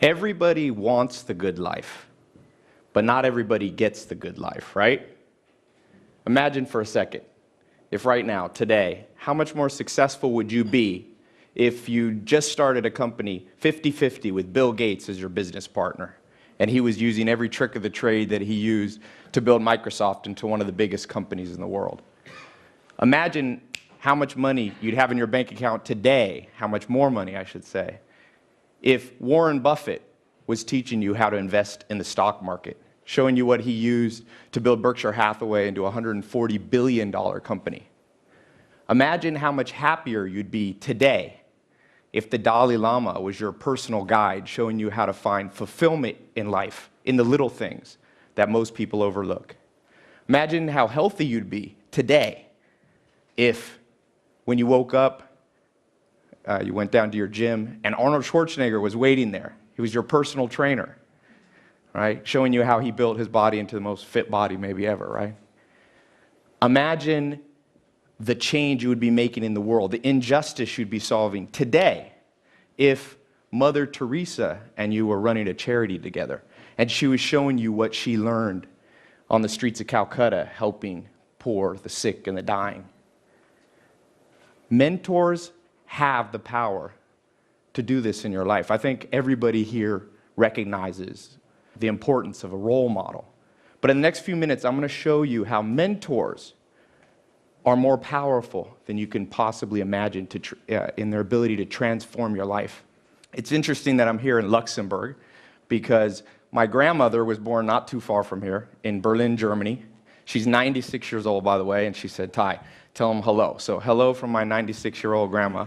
Everybody wants the good life, but not everybody gets the good life, right? Imagine for a second, if right now, today, how much more successful would you be if you just started a company 50-50 with Bill Gates as your business partner, and he was using every trick of the trade that he used to build Microsoft into one of the biggest companies in the world? Imagine how much money you'd have in your bank account today, how much more money, I should say, if Warren Buffett was teaching you how to invest in the stock market, showing you what he used to build Berkshire Hathaway into a $140 billion company. Imagine how much happier you'd be today if the Dalai Lama was your personal guide, showing you how to find fulfillment in life, in the little things that most people overlook. Imagine how healthy you'd be today if, when you woke up, you went down to your gym, and Arnold Schwarzenegger was waiting there. He was your personal trainer, right? Showing you how he built his body into the most fit body maybe ever, right? Imagine the change you would be making in the world, the injustice you'd be solving today if Mother Teresa and you were running a charity together, and she was showing you what she learned on the streets of Calcutta, helping poor, the sick, and the dying. Mentors have the power to do this in your life. I think everybody here recognizes the importance of a role model. But in the next few minutes, I'm going to show you how mentors are more powerful than you can possibly imagine in their ability to transform your life. It's interesting that I'm here in Luxembourg because my grandmother was born not too far from here in Berlin, Germany. She's 96 years old, by the way, and she said, "Tai, tell him hello." So hello from my 96-year-old grandma.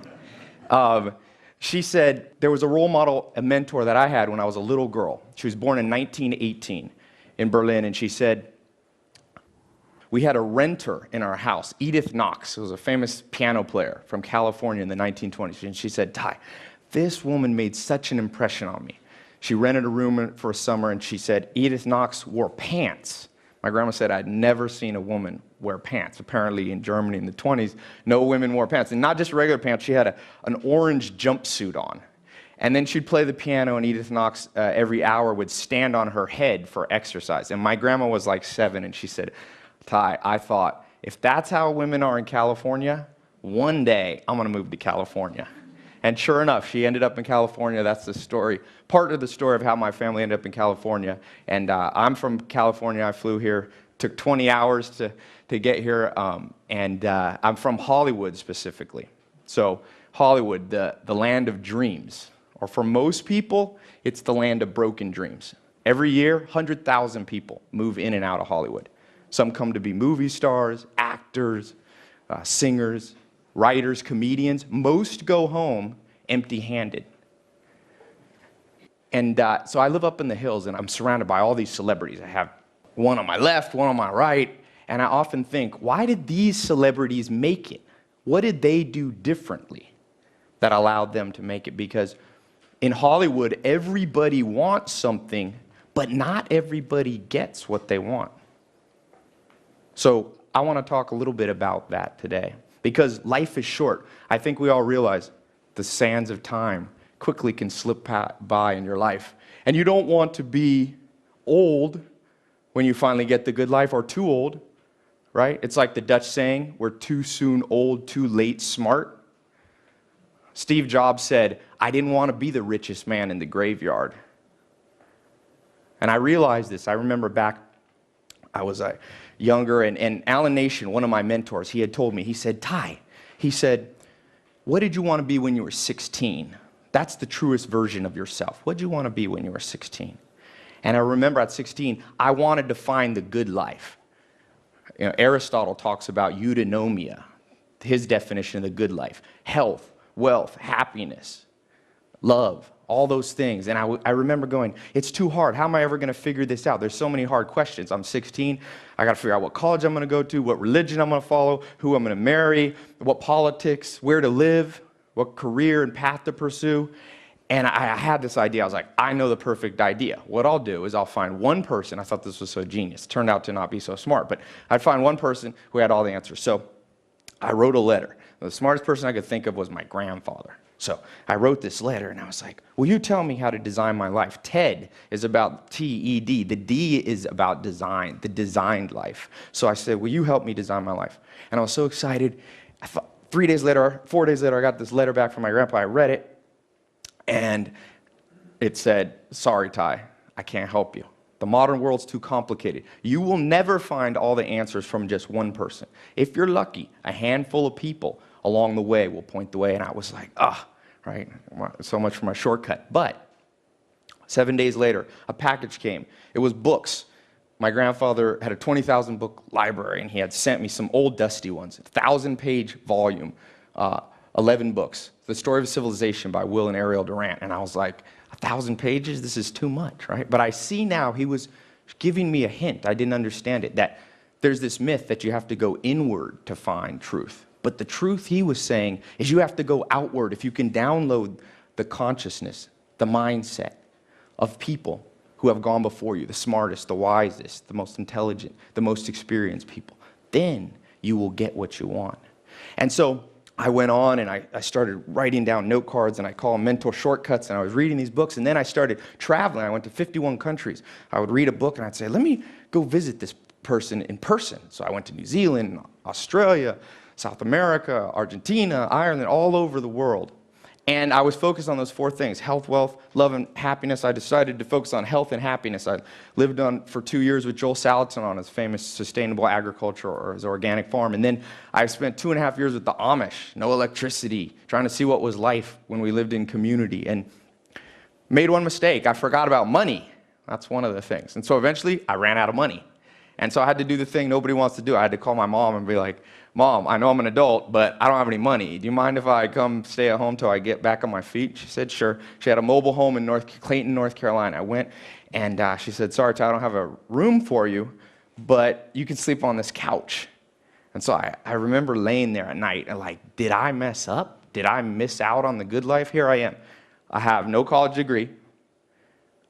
She said there was a role model, a mentor that I had when I was a little girl. She was born in 1918 in Berlin, and she said, we had a renter in our house, Edith Knox, who was a famous piano player from California in the 1920s. And she said, "Tai, this woman made such an impression on me." She rented a room for a summer, and she said, Edith Knox wore pants. My grandma said I'd never seen a woman wear pants. Apparently in Germany in the 20s, no women wore pants. And not just regular pants, she had an orange jumpsuit on. And then she'd play the piano, and Edith Knox every hour would stand on her head for exercise. And my grandma was like 7, and she said, "Tai, I thought, if that's how women are in California, one day I'm going to move to California." And sure enough, she ended up in California. That's the story, part of the story of how my family ended up in California. And I'm from California. I flew here. Took 20 hours to get here. And I'm from Hollywood specifically. So Hollywood, the land of dreams. Or for most people, it's the land of broken dreams. Every year, 100,000 people move in and out of Hollywood. Some come to be movie stars, actors, singers, writers, comedians. Most go home empty-handed. And so I live up in the hills, and I'm surrounded by all these celebrities. I have one on my left, one on my right, and I often think, why did these celebrities make it? What did they do differently that allowed them to make it? Because in Hollywood, everybody wants something, but not everybody gets what they want. So I want to talk a little bit about that today, because life is short. I think we all realize the sands of time quickly can slip by in your life. And you don't want to be old when you finally get the good life, or too old, right? It's like the Dutch saying, we're too soon old, too late smart. Steve Jobs said, I didn't want to be the richest man in the graveyard. And I realized this. I remember back, I was younger, and Alan Nation, one of my mentors, he had told me, he said, Tai, he said, what did you want to be when you were 16? That's the truest version of yourself. What did you want to be when you were 16? And I remember at 16, I wanted to find the good life. You know, Aristotle talks about eudaimonia, his definition of the good life: health, wealth, happiness, love, all those things. And I remember going, it's too hard. How am I ever going to figure this out? There's so many hard questions. I'm 16. I got to figure out what college I'm going to go to, what religion I'm going to follow, who I'm going to marry, what politics, where to live, what career and path to pursue. And I had this idea. I was like, I know the perfect idea. What I'll do is I'll find one person. I thought this was so genius. It turned out to not be so smart. But I'd find one person who had all the answers. So I wrote a letter. The smartest person I could think of was my grandfather. So I wrote this letter, and I was like, will you tell me how to design my life? TED is about T-E-D. The D is about design, the designed life. So I said, will you help me design my life? And I was so excited. 4 days later, I got this letter back from my grandpa. I read it, and it said, sorry, Tai, I can't help you. The modern world's too complicated. You will never find all the answers from just one person. If you're lucky, a handful of people along the way will point the way. And I was like, right, so much for my shortcut. But 7 days later, a package came. It was books. My grandfather had a 20,000 book library, and he had sent me some old dusty ones, 1,000-page volume, 11 books. The Story of Civilization by Will and Ariel Durant. And I was like, 1,000 pages? This is too much, right? But I see now he was giving me a hint. I didn't understand it, that there's this myth that you have to go inward to find truth. But the truth he was saying is you have to go outward. If you can download the consciousness, the mindset of people who have gone before you, the smartest, the wisest, the most intelligent, the most experienced people, then you will get what you want. And so I went on and I started writing down note cards, and I call them mental shortcuts, and I was reading these books, and then I started traveling. I went to 51 countries. I would read a book and I'd say, let me go visit this person in person. So I went to New Zealand, Australia, South America, Argentina, Ireland, all over the world. And I was focused on those 4 things: health, wealth, love, and happiness. I decided to focus on health and happiness. I lived on for 2 years with Joel Salatin on his famous sustainable agriculture, or his organic farm. And then I spent 2.5 years with the Amish, no electricity, trying to see what was life when we lived in community. And made one mistake. I forgot about money. That's one of the things. And so eventually I ran out of money. And so I had to do the thing nobody wants to do. I had to call my mom and be like, Mom, I know I'm an adult, but I don't have any money. Do you mind if I come stay at home till I get back on my feet? She said, sure. She had a mobile home in Clayton, North Carolina. I went, and she said, sorry, Ty, I don't have a room for you, but you can sleep on this couch. And so I remember laying there at night and like, did I mess up? Did I miss out on the good life? Here I am. I have no college degree.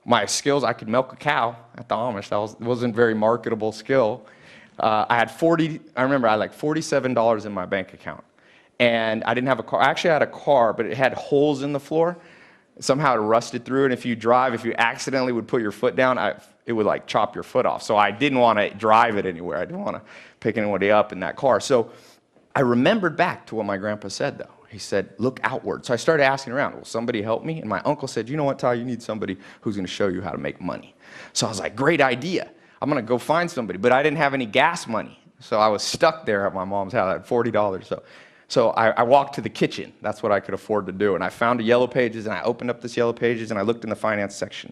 My skills, I could milk a cow at the Amish. That wasn't a very marketable skill. I had like $47 in my bank account. And I didn't have a car. I actually had a car, but it had holes in the floor. Somehow it rusted through, and if you accidentally would put your foot down, it would like chop your foot off. So I didn't want to drive it anywhere. I didn't want to pick anybody up in that car. So I remembered back to what my grandpa said, though. He said, look outward. So I started asking around, will somebody help me? And my uncle said, you know what, Ty, you need somebody who's going to show you how to make money. So I was like, great idea. I'm going to go find somebody. But I didn't have any gas money. So I was stuck there at my mom's house. I had $40. So I walked to the kitchen. That's what I could afford to do. And I found a Yellow Pages, and I opened up this Yellow Pages, and I looked in the finance section.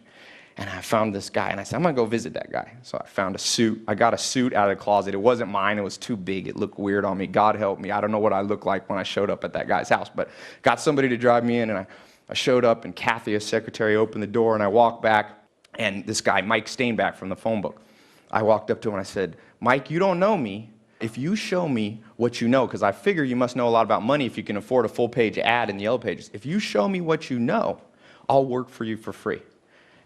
And I found this guy, and I said, I'm going to go visit that guy. So I found a suit. I got a suit out of the closet. It wasn't mine. It was too big. It looked weird on me. God help me. I don't know what I looked like when I showed up at that guy's house. But got somebody to drive me in, and I showed up, and Kathy, a secretary, opened the door, and I walked back, and this guy, Mike Stainback from the phone book, I walked up to him, and I said, Mike, you don't know me. If you show me what you know, because I figure you must know a lot about money if you can afford a full-page ad in the Yellow Pages. If you show me what you know, I'll work for you for free.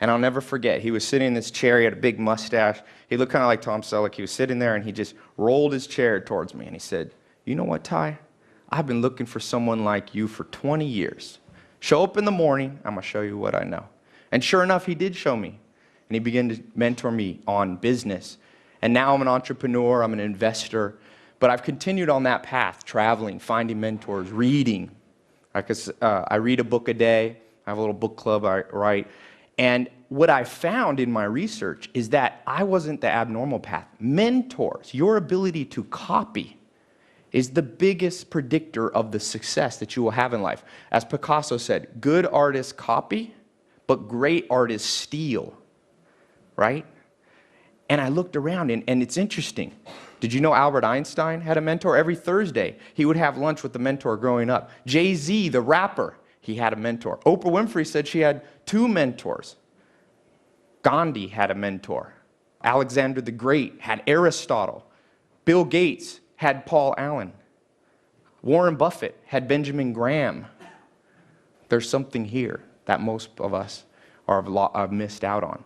And I'll never forget, he was sitting in this chair, he had a big mustache. He looked kind of like Tom Selleck. He was sitting there, and he just rolled his chair towards me, and he said, you know what, Ty? I've been looking for someone like you for 20 years. Show up in the morning, I'm going to show you what I know. And sure enough, he did show me. And he began to mentor me on business. And now I'm an entrepreneur, I'm an investor. But I've continued on that path, traveling, finding mentors, reading. I read a book a day. I have a little book club I write. And what I found in my research is that I wasn't the abnormal path. Mentors, your ability to copy, is the biggest predictor of the success that you will have in life. As Picasso said, good artists copy, but great artists steal, right? And I looked around, and it's interesting. Did you know Albert Einstein had a mentor? Every Thursday, he would have lunch with the mentor growing up. Jay-Z, the rapper, he had a mentor. Oprah Winfrey said she had 2 mentors. Gandhi had a mentor. Alexander the Great had Aristotle. Bill Gates had Paul Allen. Warren Buffett had Benjamin Graham. There's something here that most of us have missed out on.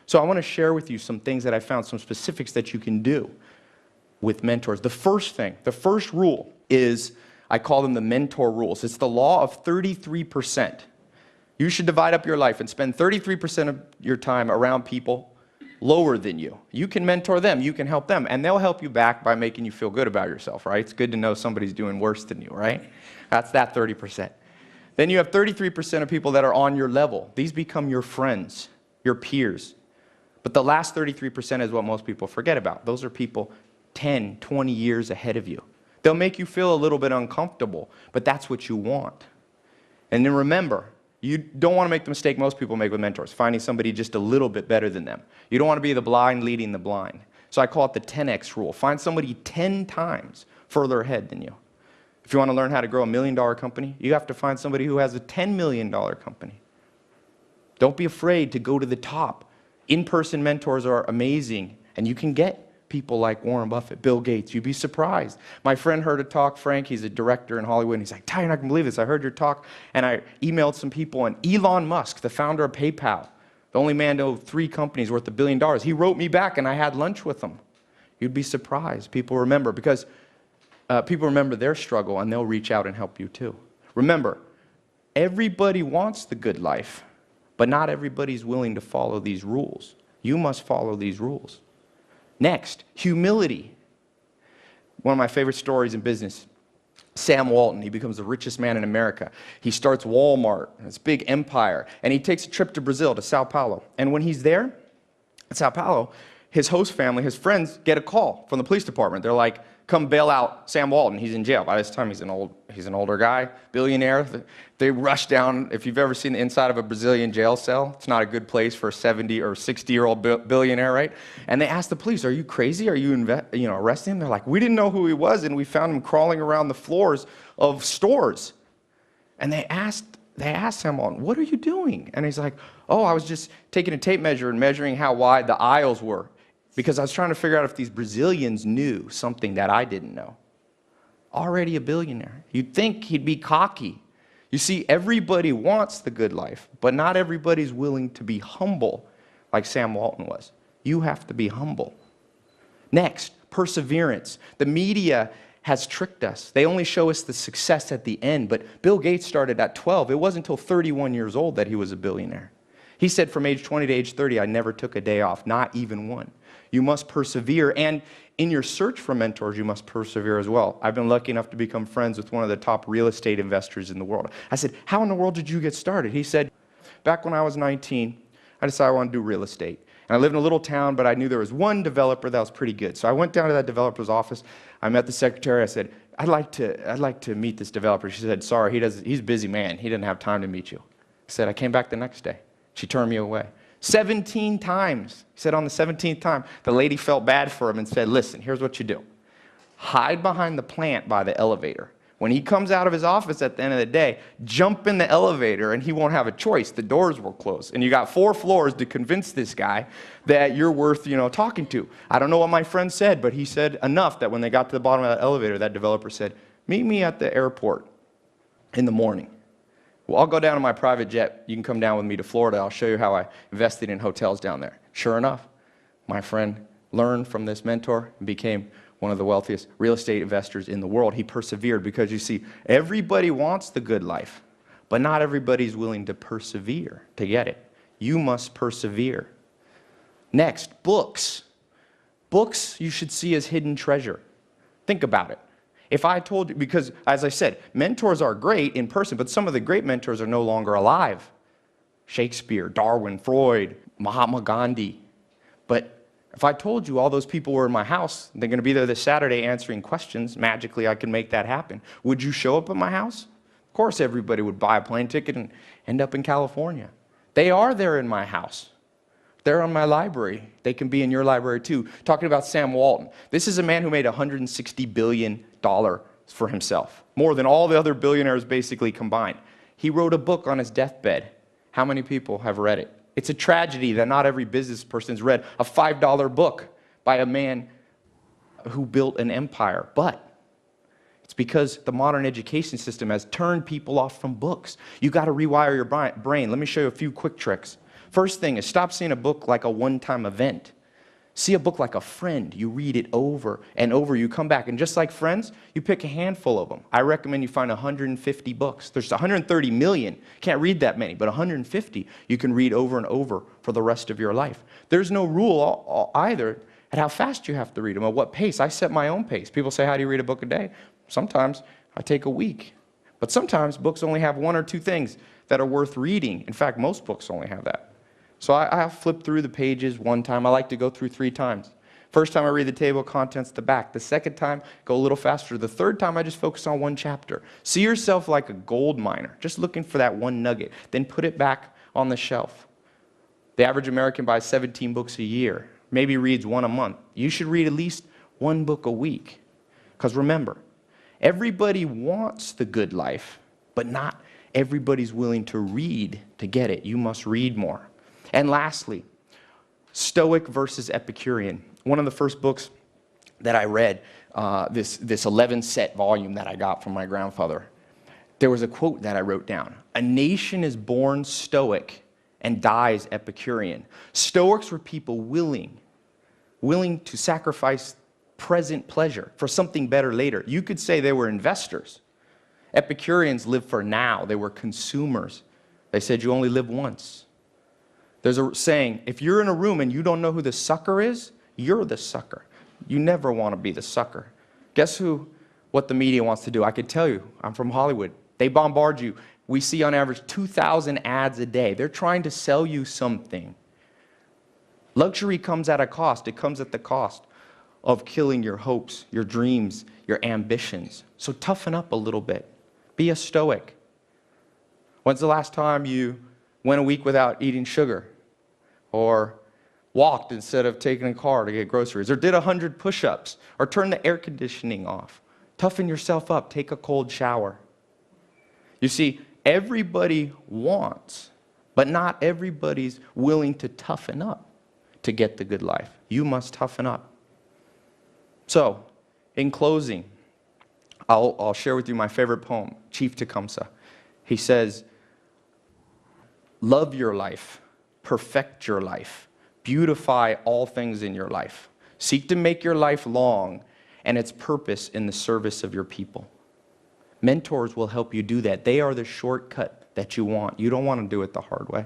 So I want to share with you some things that I found, some specifics that you can do with mentors. The first thing, the first rule is I call them the mentor rules. It's the law of 33%. You should divide up your life and spend 33% of your time around people lower than you. You can mentor them, you can help them, and they'll help you back by making you feel good about yourself, right? It's good to know somebody's doing worse than you, right? That's that 30%. Then you have 33% of people that are on your level. These become your friends, your peers. But the last 33% is what most people forget about. Those are people 10, 20 years ahead of you. They'll make you feel a little bit uncomfortable, but that's what you want. And then remember, you don't want to make the mistake most people make with mentors, finding somebody just a little bit better than them. You don't want to be the blind leading the blind. So I call it the 10x rule. Find somebody 10 times further ahead than you. If you want to learn how to grow $1 million company, you have to find somebody who has a $10 million company. Don't be afraid to go to the top. In-person mentors are amazing, and you can get people like Warren Buffett, Bill Gates. You'd be surprised. My friend heard a talk, Frank, he's a director in Hollywood, and he's like, Tai, you're not going to believe this. I heard your talk, and I emailed some people, and Elon Musk, the founder of PayPal, the only man to own 3 companies worth $1 billion, he wrote me back, and I had lunch with him. You'd be surprised. People remember, because people remember their struggle, and they'll reach out and help you too. Remember, everybody wants the good life, but not everybody's willing to follow these rules. You must follow these rules. Next, humility. One of my favorite stories in business. Sam Walton, he becomes the richest man in America. He starts Walmart, this big empire, and he takes a trip to Brazil, to Sao Paulo. And when he's there, at Sao Paulo, his host family, his friends, get a call from the police department. They're like, come bail out Sam Walton. He's in jail. By this time, he's an older guy, billionaire. They rush down. If you've ever seen the inside of a Brazilian jail cell, it's not a good place for a 70 or 60-year-old billionaire, right? And they ask the police, are you crazy? Are you arresting him? They're like, we didn't know who he was, and we found him crawling around the floors of stores. And they asked Sam Walton, what are you doing? And he's like, oh, I was just taking a tape measure and measuring how wide the aisles were, because I was trying to figure out if these Brazilians knew something that I didn't know. Already a billionaire. You'd think he'd be cocky. You see, everybody wants the good life, but not everybody's willing to be humble like Sam Walton was. You have to be humble. Next, perseverance. The media has tricked us. They only show us the success at the end, but Bill Gates started at 12. It wasn't until 31 years old that he was a billionaire. He said from age 20 to age 30, I never took a day off, not even one. You must persevere, and in your search for mentors, you must persevere as well. I've been lucky enough to become friends with one of the top real estate investors in the world. I said, how in the world did you get started? He said, back when I was 19, I decided I wanted to do real estate. And I lived in a little town, but I knew there was one developer that was pretty good. So I went down to that developer's office. I met the secretary. I said, I'd like to meet this developer. She said, sorry, he's a busy man. He didn't have time to meet you. I said, I came back the next day. She turned me away. 17 times. He said on the 17th time, the lady felt bad for him and said, listen, here's what you do. Hide behind the plant by the elevator. When he comes out of his office at the end of the day, jump in the elevator and he won't have a choice. The doors will close. And you got 4 floors to convince this guy that you're worth, talking to. I don't know what my friend said, but he said enough that when they got to the bottom of the elevator, that developer said, meet me at the airport in the morning. Well, I'll go down in my private jet. You can come down with me to Florida. I'll show you how I invested in hotels down there. Sure enough, my friend learned from this mentor and became one of the wealthiest real estate investors in the world. He persevered because, you see, everybody wants the good life, but not everybody's willing to persevere to get it. You must persevere. Next, books. Books you should see as hidden treasure. Think about it. If I told you, because as I said, mentors are great in person, but some of the great mentors are no longer alive. Shakespeare, Darwin, Freud, Mahatma Gandhi. But if I told you all those people were in my house, they're going to be there this Saturday answering questions, magically I can make that happen. Would you show up at my house? Of course everybody would buy a plane ticket and end up in California. They are there in my house. They're on my library. They can be in your library too. Talking about Sam Walton. This is a man who made $160 billion for himself. More than all the other billionaires basically combined. He wrote a book on his deathbed. How many people have read it? It's a tragedy that not every business person's read a $5 book by a man who built an empire. But it's because the modern education system has turned people off from books. You got to rewire your brain. Let me show you a few quick tricks. First thing is stop seeing a book like a one-time event. See a book like a friend. You read it over and over. You come back, and just like Friends, you pick a handful of them. I recommend you find 150 books. There's 130 million. Can't read that many, but 150 you can read over and over for the rest of your life. There's no rule either at how fast you have to read them, or what pace. I set my own pace. People say, how do you read a book a day? Sometimes I take a week. But sometimes books only have one or two things that are worth reading. In fact, most books only have that. So I flip through the pages one time. I like to go through 3 times. First time I read the table of contents, the back. The second time, go a little faster. The third time, I just focus on one chapter. See yourself like a gold miner, just looking for that one nugget. Then put it back on the shelf. The average American buys 17 books a year, maybe reads 1 a month. You should read at least 1 book a week. Because remember, everybody wants the good life, but not everybody's willing to read to get it. You must read more. And lastly, Stoic versus Epicurean. One of the first books that I read, this 11-set volume that I got from my grandfather, there was a quote that I wrote down. A nation is born Stoic and dies Epicurean. Stoics were people willing to sacrifice present pleasure for something better later. You could say they were investors. Epicureans lived for now. They were consumers. They said you only live once. There's a saying, if you're in a room and you don't know who the sucker is, you're the sucker. You never want to be the sucker. Guess what the media wants to do? I could tell you, I'm from Hollywood. They bombard you. We see on average 2,000 ads a day. They're trying to sell you something. Luxury comes at a cost. It comes at the cost of killing your hopes, your dreams, your ambitions. So toughen up a little bit. Be a Stoic. When's the last time you went a week without eating sugar? Or walked instead of taking a car to get groceries? Or did 100 push-ups? Or turned the air conditioning off? Toughen yourself up. Take a cold shower. You see, everybody wants, but not everybody's willing to toughen up to get the good life. You must toughen up. So, in closing, I'll share with you my favorite poem, Chief Tecumseh. He says, love your life, perfect your life, beautify all things in your life. Seek to make your life long and its purpose in the service of your people. Mentors will help you do that. They are the shortcut that you want. You don't want to do it the hard way.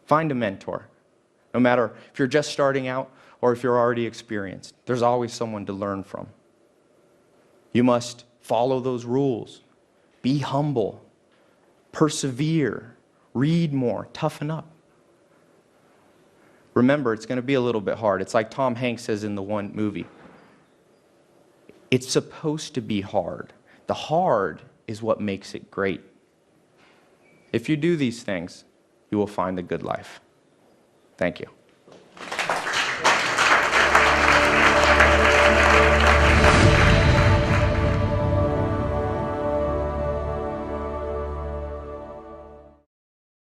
Find a mentor. No matter if you're just starting out or if you're already experienced, there's always someone to learn from. You must follow those rules. Be humble. Persevere. Read more. Toughen up. Remember, it's going to be a little bit hard. It's like Tom Hanks says in the one movie. It's supposed to be hard. The hard is what makes it great. If you do these things, you will find the good life. Thank you.